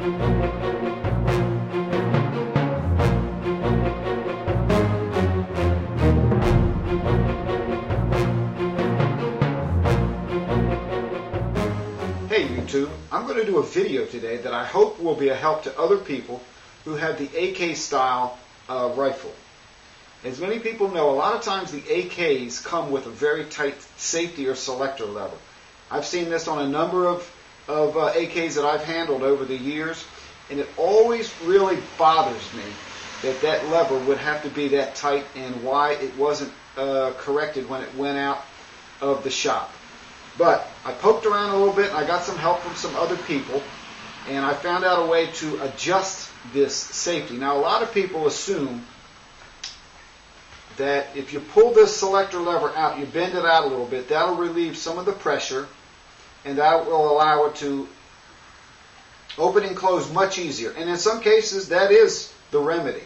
Hey YouTube, I'm going to do a video today that I hope will be a help to other people who have the AK style rifle. As many people know, a lot of times the AKs come with a very tight safety or selector lever. I've seen this on a number of AKs that I've handled over the years, and it always really bothers me that that lever would have to be that tight and why it wasn't corrected when it went out of the shop. But I poked around a little bit and I got some help from some other people, and I found out a way to adjust this safety. Now, a lot of people assume that if you pull this selector lever out, you bend it out a little bit, that'll relieve some of the pressure and that will allow it to open and close much easier. And in some cases that is the remedy,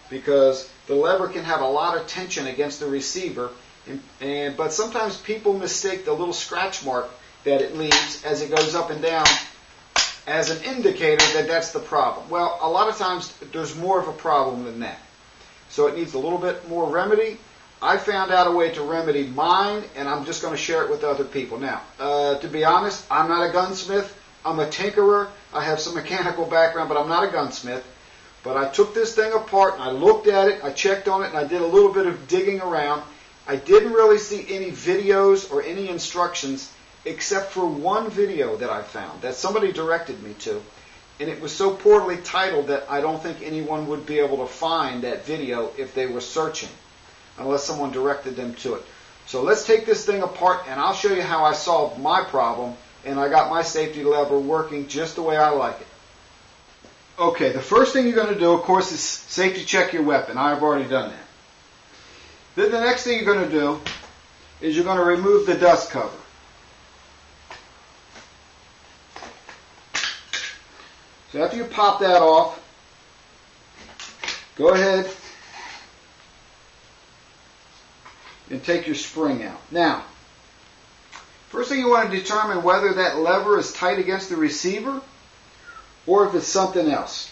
because the lever can have a lot of tension against the receiver, but sometimes people mistake the little scratch mark that it leaves as it goes up and down as an indicator that that's the problem. Well, a lot of times there's more of a problem than that. So it needs a little bit more remedy. I found out a way to remedy mine, and I'm just going to share it with other people. Now, to be honest, I'm not a gunsmith. I'm a tinkerer. I have some mechanical background, but I'm not a gunsmith. But I took this thing apart, and I looked at it, I checked on it, and I did a little bit of digging around. I didn't really see any videos or any instructions except for one video that I found that somebody directed me to. And it was so poorly titled that I don't think anyone would be able to find that video if they were searching, unless someone directed them to it. So let's take this thing apart and I'll show you how I solved my problem, and I got my safety lever working just the way I like it. Okay, the first thing you're going to do, of course, is safety check your weapon. I've already done that. Then the next thing you're going to do is you're going to remove the dust cover. So after you pop that off, go ahead and take your spring out. Now, first thing you want to determine whether that lever is tight against the receiver or if it's something else.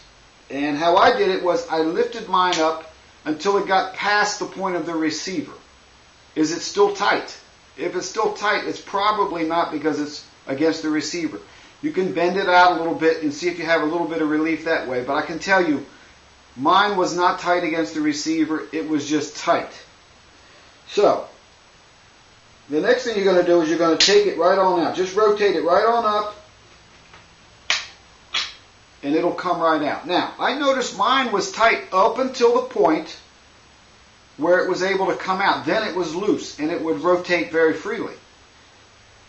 And how I did it was I lifted mine up until it got past the point of the receiver. Is it still tight? If it's still tight, it's probably not because it's against the receiver. You can bend it out a little bit and see if you have a little bit of relief that way. But I can tell you, mine was not tight against the receiver. It was just tight. So, the next thing you're going to do is you're going to take it right on out. Just rotate it right on up, and it'll come right out. Now, I noticed mine was tight up until the point where it was able to come out. Then it was loose, and it would rotate very freely.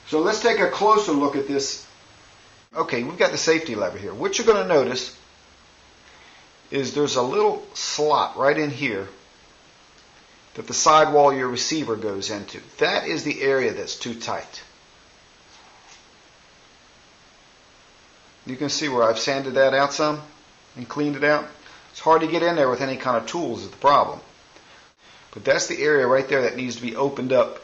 So let's take a closer look at this. Okay, we've got the safety lever here. What you're going to notice is there's a little slot right in here that the sidewall of your receiver goes into. That is the area that's too tight. You can see where I've sanded that out some and cleaned it out. It's hard to get in there with any kind of tools is the problem. But that's the area right there that needs to be opened up,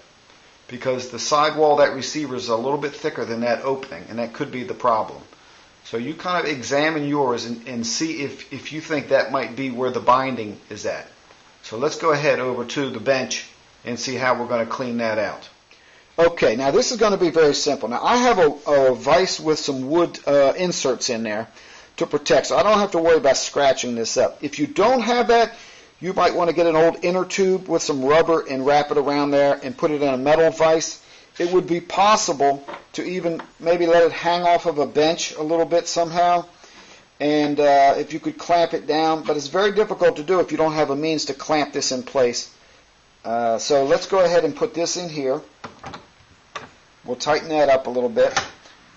because the sidewall of that receiver is a little bit thicker than that opening, and that could be the problem. So you kind of examine yours and see if you think that might be where the binding is at. So let's go ahead over to the bench and see how we're going to clean that out. Okay, now this is going to be very simple. Now I have a vise with some wood inserts in there to protect, so I don't have to worry about scratching this up. If you don't have that, you might want to get an old inner tube with some rubber and wrap it around there and put it in a metal vise. It would be possible to even maybe let it hang off of a bench a little bit somehow, and if you could clamp it down, but it's very difficult to do if you don't have a means to clamp this in place. So let's go ahead and put this in here. We'll tighten that up a little bit.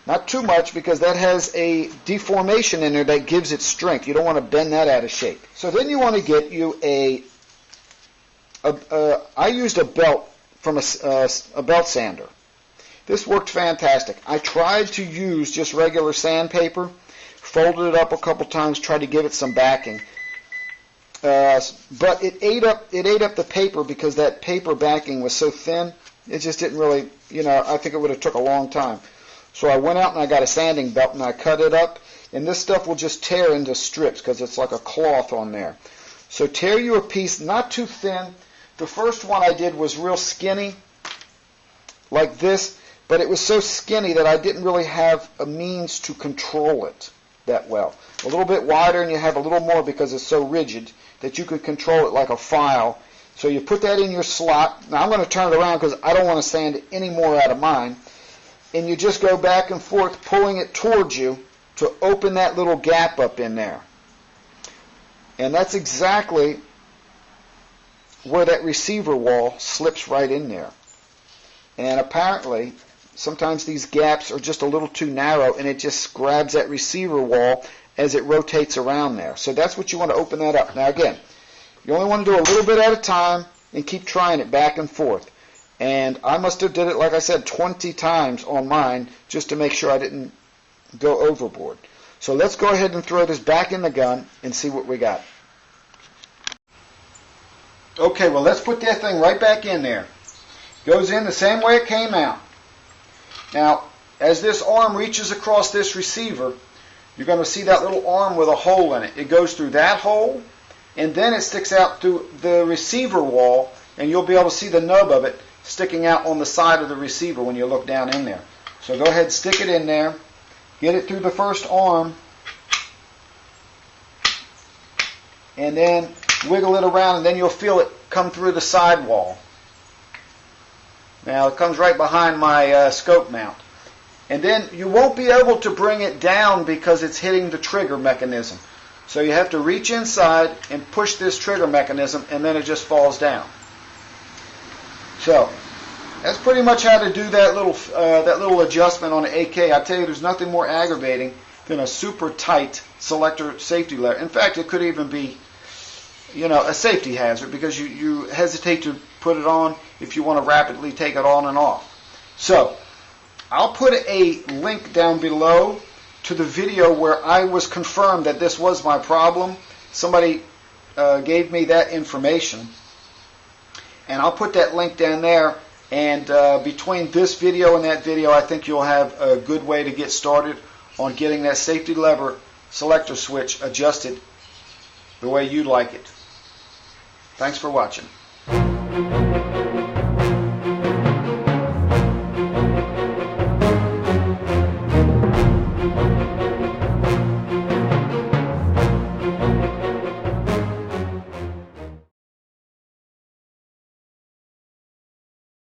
Not too much, because that has a deformation in there that gives it strength. You don't want to bend that out of shape. So then you want to get you I used a belt from a belt sander. This worked fantastic. I tried to use just regular sandpaper, folded it up a couple times, tried to give it some backing. But it ate up the paper, because that paper backing was so thin. It just didn't really, I think it would have took a long time. So I went out and I got a sanding belt and I cut it up. and this stuff will just tear into strips because it's like a cloth on there. So tear you a piece, not too thin. The first one I did was real skinny, like this, but it was so skinny that I didn't really have a means to control it that well. A little bit wider, and you have a little more because it's so rigid that you can control it like a file. So you put that in your slot. Now I'm going to turn it around because I don't want to sand any more out of mine. And you just go back and forth, pulling it towards you to open that little gap up in there. And that's exactly where that receiver wall slips right in there. And apparently, sometimes these gaps are just a little too narrow, and it just grabs that receiver wall as it rotates around there. So that's what you want to open that up. Now again, you only want to do a little bit at a time and keep trying it back and forth. And I must have did it, like I said, 20 times on mine just to make sure I didn't go overboard. So let's go ahead and throw this back in the gun and see what we got. Okay, well, let's put that thing right back in there. Goes in the same way it came out. Now, as this arm reaches across this receiver, you're going to see that little arm with a hole in it. It goes through that hole, and then it sticks out through the receiver wall, and you'll be able to see the nub of it sticking out on the side of the receiver when you look down in there. So go ahead and stick it in there. Get it through the first arm, and then wiggle it around, and then you'll feel it come through the side wall. Now it comes right behind my scope mount. And then you won't be able to bring it down because it's hitting the trigger mechanism. So you have to reach inside and push this trigger mechanism, and then it just falls down. So that's pretty much how to do that little adjustment on the AK. I tell you, there's nothing more aggravating than a super tight selector safety lever. In fact, it could even be, a safety hazard because you hesitate to put it on if you want to rapidly take it on and off. So I'll put a link down below to the video where I was confirmed that this was my problem. Somebody gave me that information, and I'll put that link down there. And between this video and that video, I think you'll have a good way to get started on getting that safety lever selector switch adjusted the way you'd like it. Thanks for watching.